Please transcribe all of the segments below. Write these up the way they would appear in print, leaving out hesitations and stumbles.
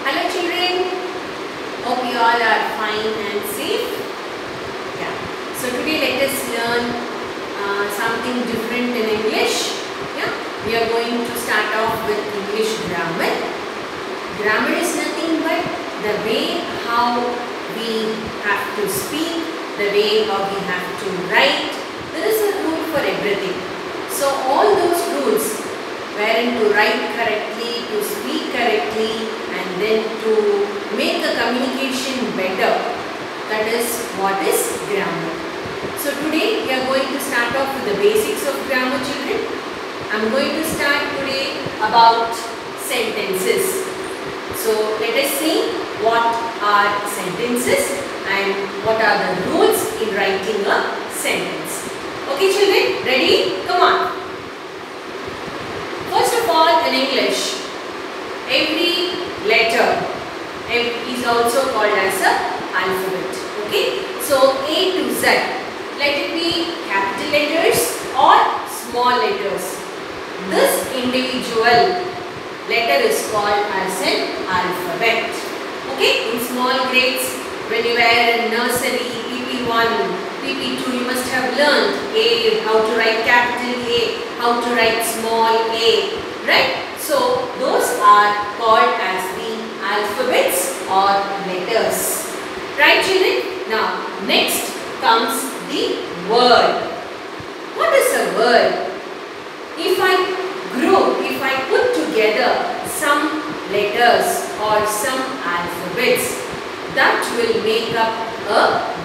Hello children, hope you all are fine and safe. Yeah. So today let us learn something different in English. Yeah. We are going to start off with English grammar. Grammar is nothing but the way how we have to speak, the way how we have to write. There is a rule for everything. So all those rules wherein to write correctly, to speak correctly, and then to make the communication better. That is what is grammar. So today we are going to start off with the basics of grammar, children. I am going to start today about sentences. So let us see what are sentences and what are the rules in writing a sentence. Okay children, ready? Come on. First of all, in English, every letter is also called as a alphabet. Okay, so A to Z, let it be capital letters or small letters. This individual letter is called as an alphabet. Okay, in small grades, when you were in nursery, PP1, PP2, you must have learned A, how to write capital A, how to write small a, right? So those are called as the alphabets or letters, right children? Now next comes the word. What is a word? If I put together some letters or some alphabets, that will make up a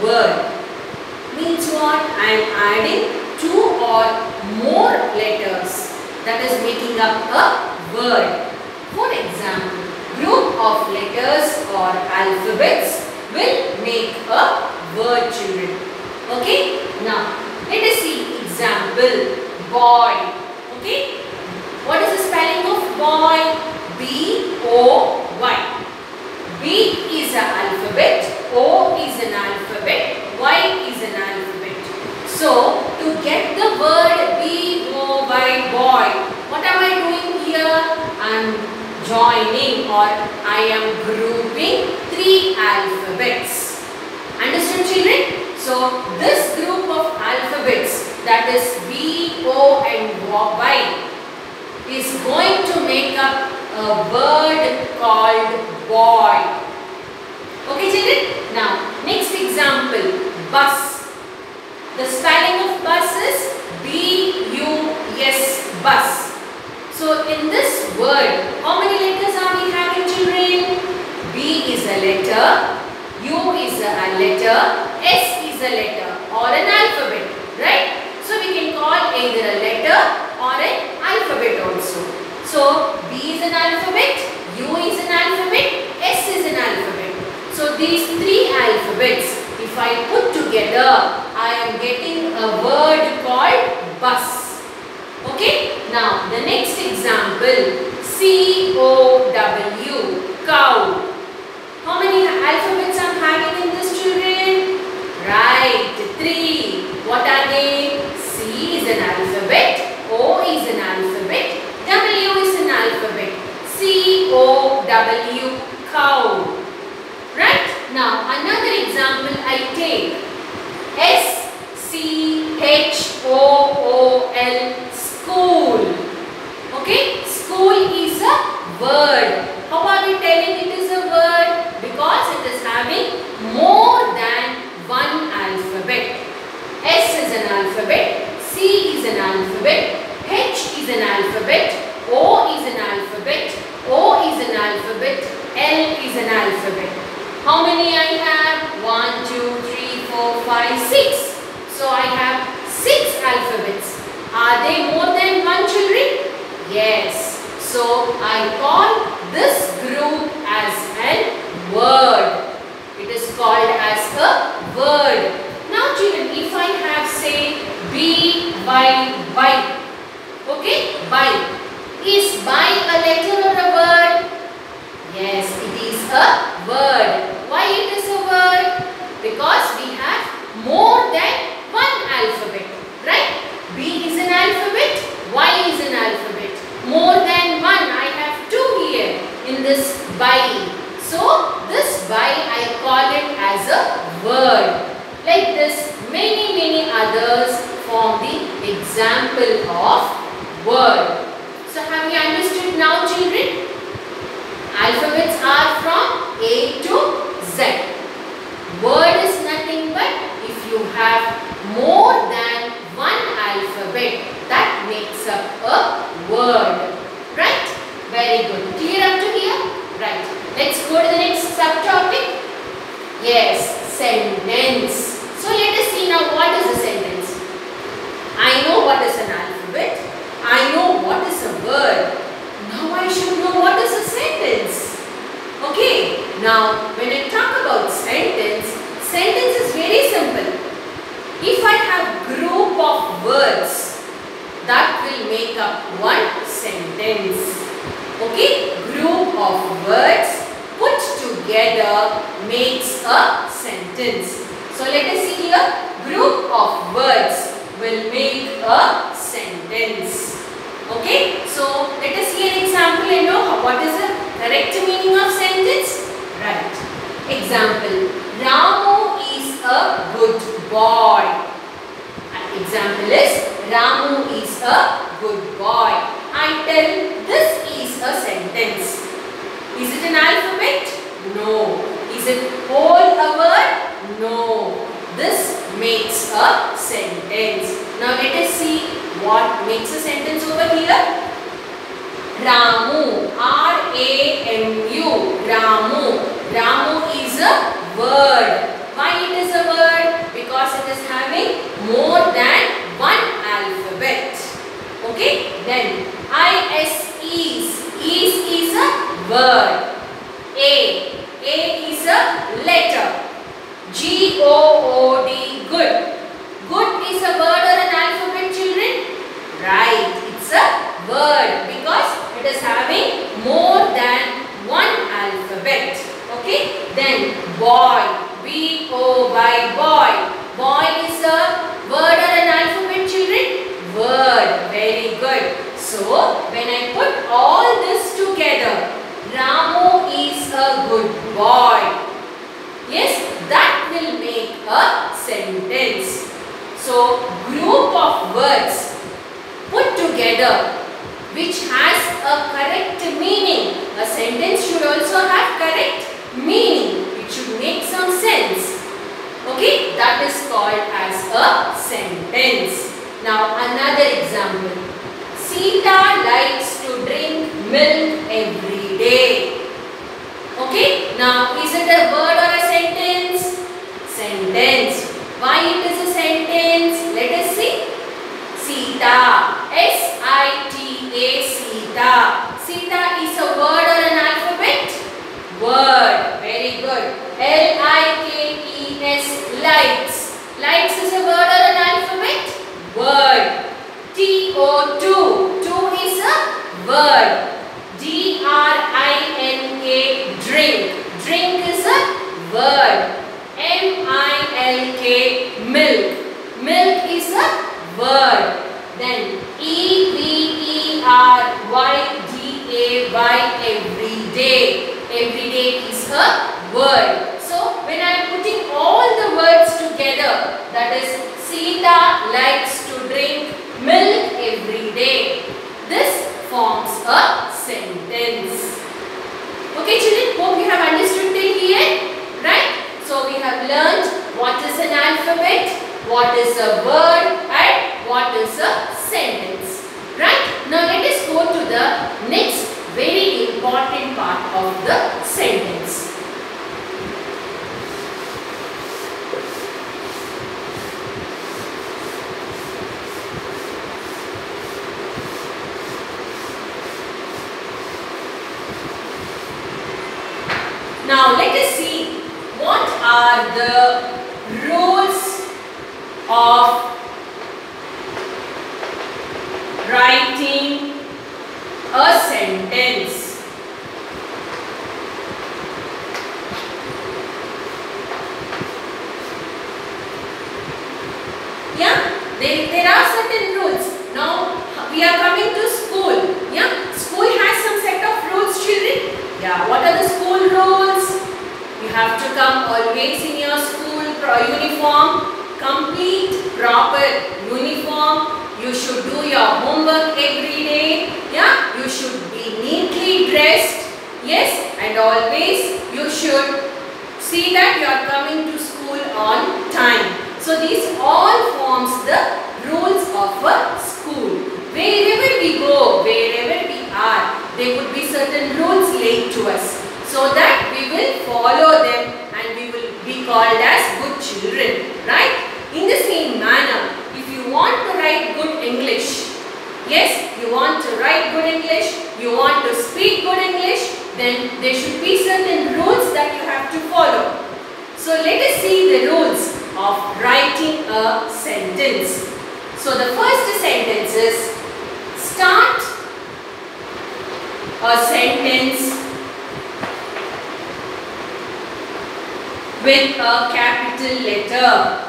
word. Means what? I am adding two or more letters, that is making up a word. For example, group of letters or alphabets will make a word, children. Okay, now let us see example. Boy. Okay, what is the spelling of boy? B-O-Y. B is an alphabet, O is an alphabet, Y is an alphabet. So to get the word B-O-Y, boy, what am I doing here? I am joining or I am grouping three alphabets. Understand children? So this group of alphabets, that is B, O and Y, is going to make up a word called boy. Okay children? Now next example, bus. The spelling of bus is B-U-S, bus. So in this word, how many letters are we having children? B is a letter, U is a letter, S is a letter or an alphabet, right? So we can call either a letter or an alphabet also. So B is an alphabet, U is an alphabet, S is an alphabet. So these three alphabets, if I put together, I am getting a word called bus. Okay. Now the next example, C-O-W, cow. How many alphabets I am having in this children? Right, three. What are they? C is an alphabet, O is an alphabet, W is an alphabet. C-O-W, cow. Right? Now another example I take. S-C-H-O-O-L, school. Okay? School is a word. How are we telling it is a word? Because it is having more than one alphabet. S is an alphabet, C is an alphabet, H is an alphabet, O is an alphabet, O is an alphabet, L is an alphabet. How many I have? 1, 2, 3, 4, 5, 6. So I have 6 alphabets. Are they more than one children? Yes. So I call this group as a word. It is called as a word. Now children, if I have say by, okay, by. Is by a letter or a word? Yes, it is a word. Why it is a word? Because we have more than one alphabet, right? B is an alphabet, Y is an alphabet. More than one, I have two here in this by. word. Like this, many others form the example of word. So have you understood now, children? Alphabets are from A to Z. Word is nothing but if you have more than one alphabet, that makes up a word. Right? Very good. Clear up to here? Right. Let's go to the next subtopic. Yes, sentence. So let us see now what is a sentence. I know what is an alphabet. I know what is a word. Now I should know what is a sentence. Okay. Now when I talk about sentence, sentence is very simple. If I have group of words, that will make up one sentence. Okay. Group of words put together makes a sentence. So let us see here. Group of words will make a sentence. Okay. So let us see an example and know what is the correct meaning of sentence. Right. Example. Ramu is a good boy. An example is Ramu is a good boy. I tell this is a sentence. Is it an alphabet? No. Is it whole a word? No. This makes a sentence. Now let us see what makes a sentence over here. Ramu. R-A-M-U. Ramu. Ramu is a word. Why it is a word? Because it is having more than one alphabet. Okay. Then I-S-Is. Is a word. A is a letter. G-O-O-D. Good. Good is a word or an alphabet, children? Right. It's a word because it is having more than one alphabet. Okay. Then boy. B-O-Y. Boy. Boy is a word or an alphabet, children? Word. Very good. So when I put all this together, Ramu is a good boy. Yes, that will make a sentence. So group of words put together which has a correct meaning. A sentence should also have correct meaning. It should make some sense. Okay, that is called as a sentence. Now another example. Sita likes to drink milk every day. Okay, now is it a word or a sentence? Sentence. Why it is a sentence? Let us see. Sita. S-I-T-A. Sita. Sita is a word or an alphabet? Word. Very good. L-I-K-E-S. Likes. Likes is a word or an alphabet? Word. T-O-2. Two is a word. D-R-I-N-K. Drink. Drink is a word. M-I-L-K. Milk. Milk is a word. Then E-V-E-R-Y-D-A-Y. Every day. Every day is a word. So when I am putting all the words together, that is Sita likes to drink milk every day. This forms a sentence. Okay children, hope you have understood till here, right? So we have learned what is an alphabet, what is a word and what is a sentence. Right? Now let us go to the next very important part of the sentence. Now let us see what are the rules of writing a sentence. Yeah, there are certain rules. Now we are coming to school. Yeah, school has some set of rules, children. Yeah, what are the school rules? You have to come always in your school uniform, complete proper uniform. You should do your homework every day. Yeah, you should be neatly dressed. Yes, and always you should see that you are coming to school on time. So these all forms the rules of a school. Wherever we go, wherever we are, there would be certain rules laid to us, so that we will follow them and we will be called as good children, right? In the same manner, if you want to write good English, yes, you want to write good English, you want to speak good English, then there should be certain rules that you have to follow. So let us see the rules of writing a sentence. So the first sentence is, start a sentence with a capital letter.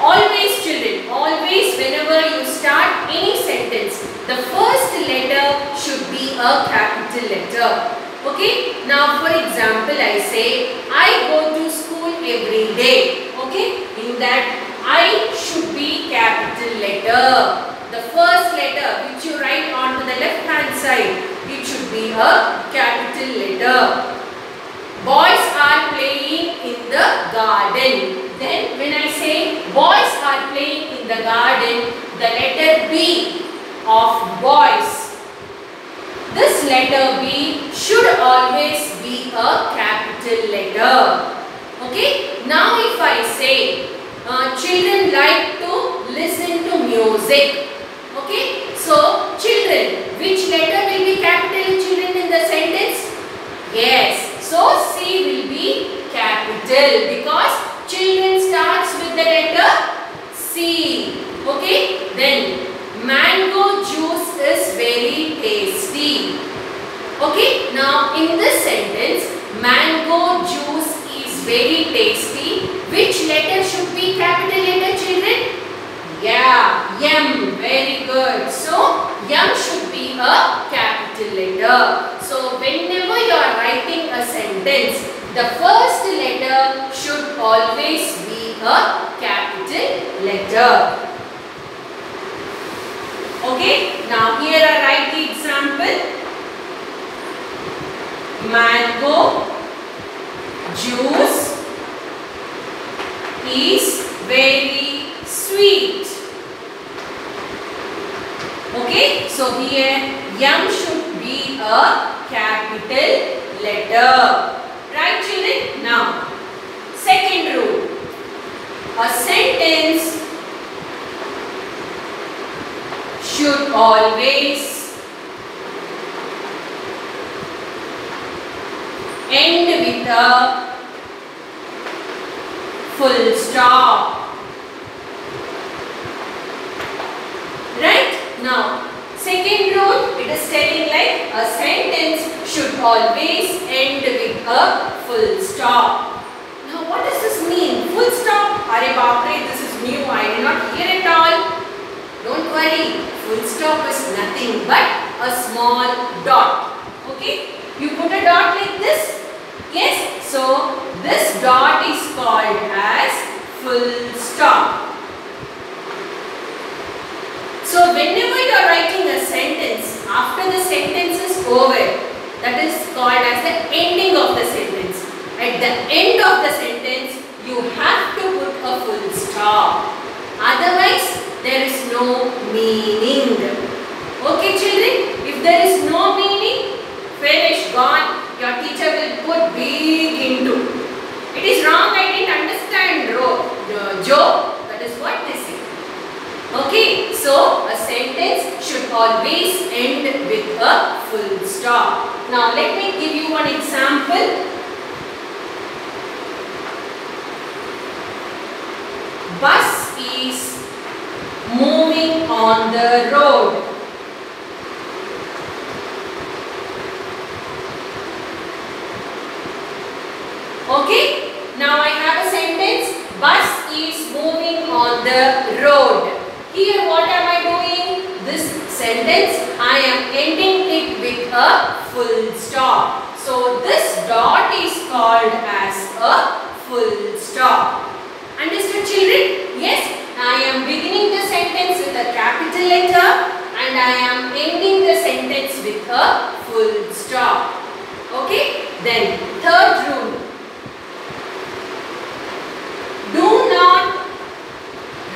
Always children, always whenever you start any sentence, the first letter should be a capital letter. Okay, now for example I say, I go to school every day. Okay, in that I should be capital letter. The first letter which you write on to the left hand side, it should be a capital letter. Boys are playing in the garden. Then when I say boys are playing in the garden, the letter B of boys, this letter B should always be a capital letter. Okay. Now if I say children like to listen to music. Okay. So children, which letter will be capital children in the sentence? Yes. So C will be capital because children starts with the letter C. Okay. Then mango juice is very tasty. Okay. Now in this sentence, mango juice is very tasty. Which letter should be capital letter children? Yeah, M. Very good. So M should be a capital letter. So whenever you are writing a sentence, the first letter should always be a capital letter. Okay, now here I write the example. Mango juice is very sweet. Okay, so here M should be a capital letter. Right children? Now, second rule. A sentence should always end with a full stop. Right? Now, second rule, it is telling like a sentence should always end with a full stop. Now, what does this mean? Full stop? Are bapre, this is new. I did not hear it all. Don't worry. Full stop is nothing but a small dot. Okay? You put a dot like this. Yes. So, this dot is called as full stop. So, whenever you are writing a sentence, after the sentence is over, that is called as the ending of the sentence. At the end of the sentence, you have to put a full stop. Otherwise, there is no meaning. Okay, children? If there is no meaning, finish, gone. Your teacher will put big into. It is wrong, I didn't understand, Joe. That is what they say. Okay, so a sentence should always end with a full stop. Now, let me give you one example. Bus is moving on the road. Okay, now I have a sentence. Bus is moving on the road. Here what am I doing? This sentence I am ending it with a full stop. So this dot is called as a full stop. Understood, children? Yes, I am beginning the sentence with a capital letter and I am ending the sentence with a full stop. Okay? Then third rule. Do not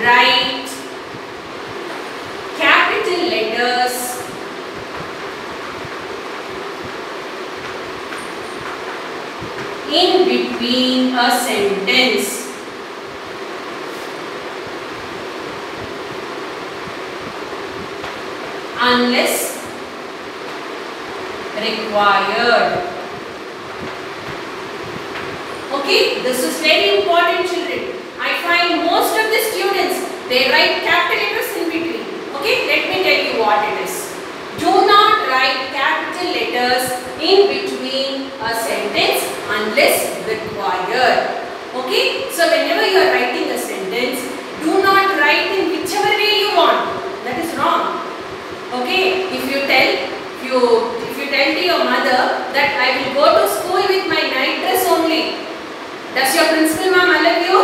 write capital letters in between a sentence. Unless required. Okay, this is very important, children. I find most of the students, they write capital letters in between. Okay, let me tell you what it is. Do not write capital letters in between a sentence unless required. Okay, so whenever you are writing a sentence, do not write in whichever way you want. That is wrong. Okay, if you tell to your mother that I will go to school with my night dress only, does your principal ma'am allow you?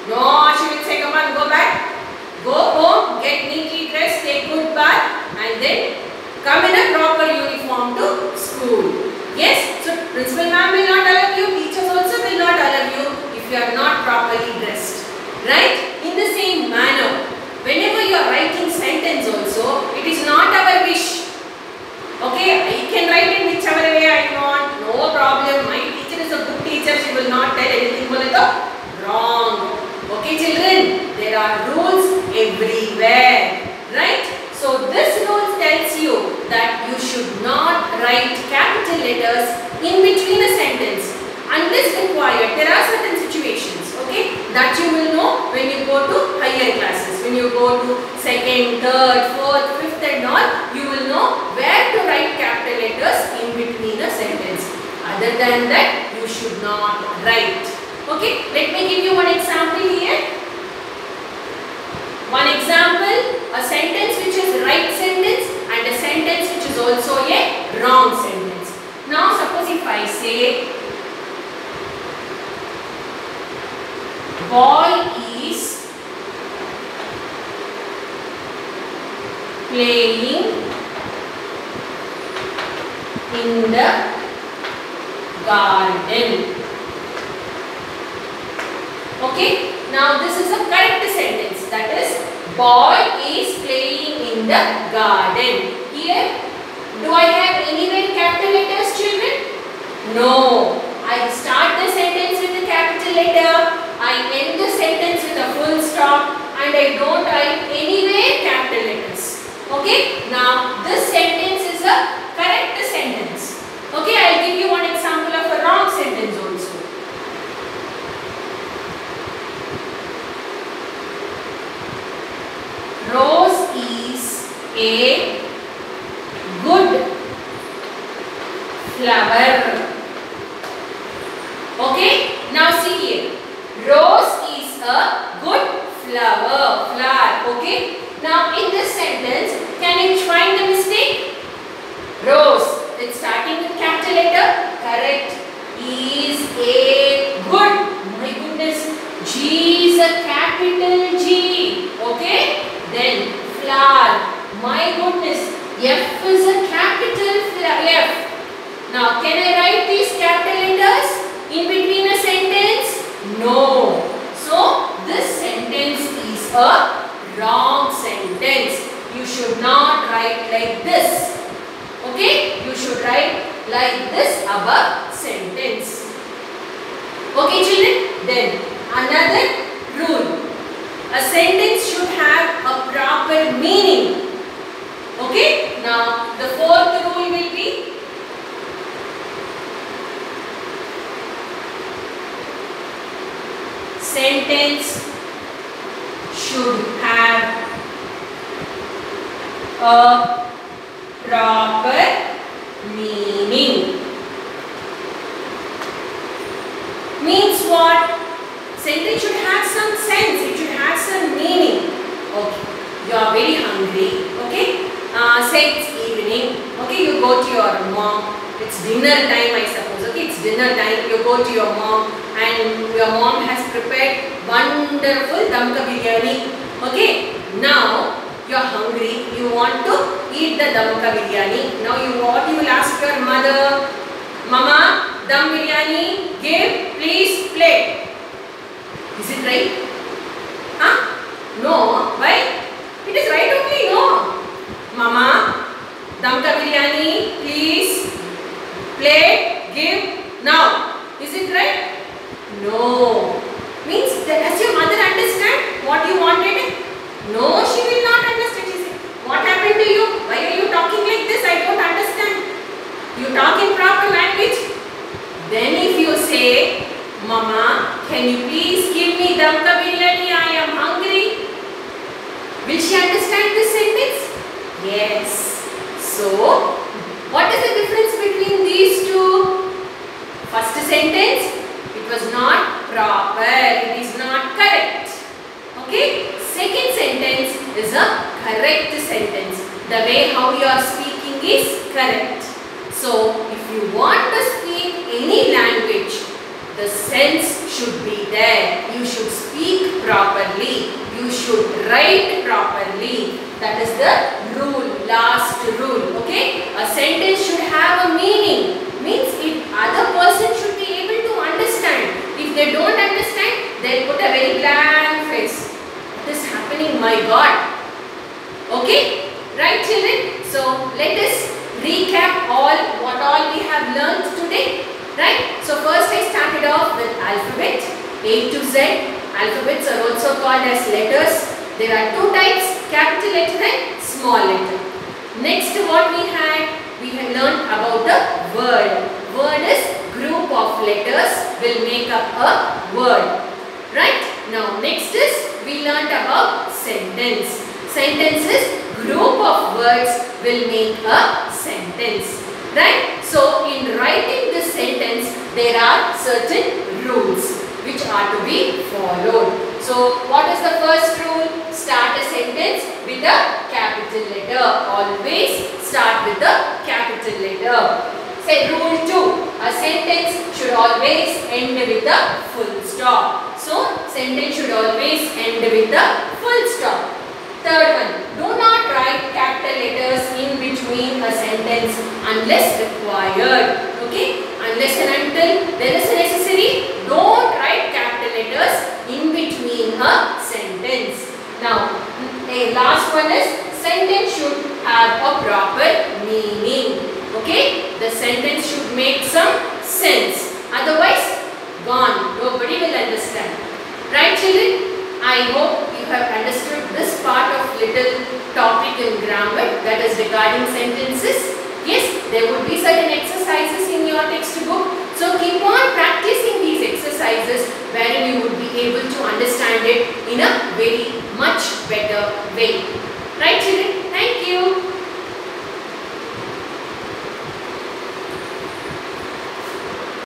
No, she will say, come on, go back. Go home, get neatly dressed, take good bath and then come in a proper uniform to school. Yes, so principal ma'am will not allow you, teachers also will not allow you if you are not properly dressed. Right? In the same manner, whenever you are writing sentence also, it is not our wish. Okay, I can write it whichever way I want, no problem. My teacher is a good teacher, she will not tell anything wrong. Okay children, there are rules everywhere, right? So this rule tells you that you should not write capital letters in between a sentence unless required. There are certain situations, okay, that you will know when you go to higher classes. When you go to 2nd, 3rd, 4th, 5th and all, you will know where to write capital letters in between a sentence. Other than that, you should not write. Okay, let me give you one example here. One example, a sentence which is right sentence and a sentence which is also a wrong sentence. Now suppose if I say, ball is playing in the garden. Okay, now this is a correct sentence, that is, ball is playing in the garden. Here, do I have anywhere capital letters, children? No. I start the sentence with a capital letter, I end the sentence with a full stop and I don't write anywhere capital letters. Okay, now this sentence is a correct sentence. Okay, I will give you one example of a wrong sentence also. Rose is a good flower. Okay, now see here. Rose is a good flower. Okay, now in this sentence, can you find the mistake? Rose, it's starting with capital letter. Correct. Is a good. My goodness, G is a capital G. Okay. Then flower. My goodness, F is a capital F. Now can I write these capital letters in between a sentence? No. So this sentence is a wrong sentence. You should not write like this. Okay? You should write like this above sentence. Okay children? Then another rule. A sentence should have a proper meaning. Okay? Now the fourth rule will be sentence should have a proper meaning. Means what? Sentence should have some sense, it should have some meaning. Okay, you are very hungry, okay? Say it's evening, Okay, you go to your mom. It's dinner time, I suppose. Okay, it's dinner time. You go to your mom and your mom has prepared wonderful dum ka biryani. Okay, now you are hungry. You want to eat the dum ka biryani. Now you will ask your mother, Mama, dum biryani, give, please plate. Is it right? Huh? No. Why? It is right only, no. Mama, dum ka biryani, please, plate, give, now. Is it right? No. Means that does your mother understand what you wanted? No, she will not understand. She said, what happened to you? Why are you talking like this? I don't understand. You talk in proper language. Then if you say, Mama, can you please give me dum ka biryani? I am hungry. Will she understand this sentence? Yes. So, what is the difference between these two? First sentence, it was not proper. It is not correct. Okay? Second sentence is a correct sentence. The way how you are speaking is correct. So, if you want to speak any language, the sense should be there. You should speak properly. You should write properly. That is the rule, last rule. Okay? A sentence should have a meaning. Means if other person should be able to understand. If they don't understand, they'll put a very blank face. What is happening, my God? Okay? Right, children? So, let us recap what all we have learned today. Right? So, first I started off with alphabet, A to Z. Alphabets are also called as letters. There are two types, capital letter and small letter. Next what we had learned about the word. Word is group of letters will make up a word. Right? Now next is we learned about sentence. Sentence is group of words will make a sentence. Right? So in writing this sentence there are certain rules which are to be followed. So, what is the first rule? Start a sentence with a capital letter. Always start with the capital letter. Say rule 2. A sentence should always end with a full stop. So, sentence should always end with a full stop. Third one. Do not write capital letters in between a sentence unless required. Okay? Unless and until there is necessary, don't write capital letters in between a sentence. Now, a last one is sentence should have a proper meaning. Okay? The sentence should make some sense. Otherwise, gone. Nobody will understand. Right, children? I hope you have understood this part of little topic in grammar that is regarding sentences.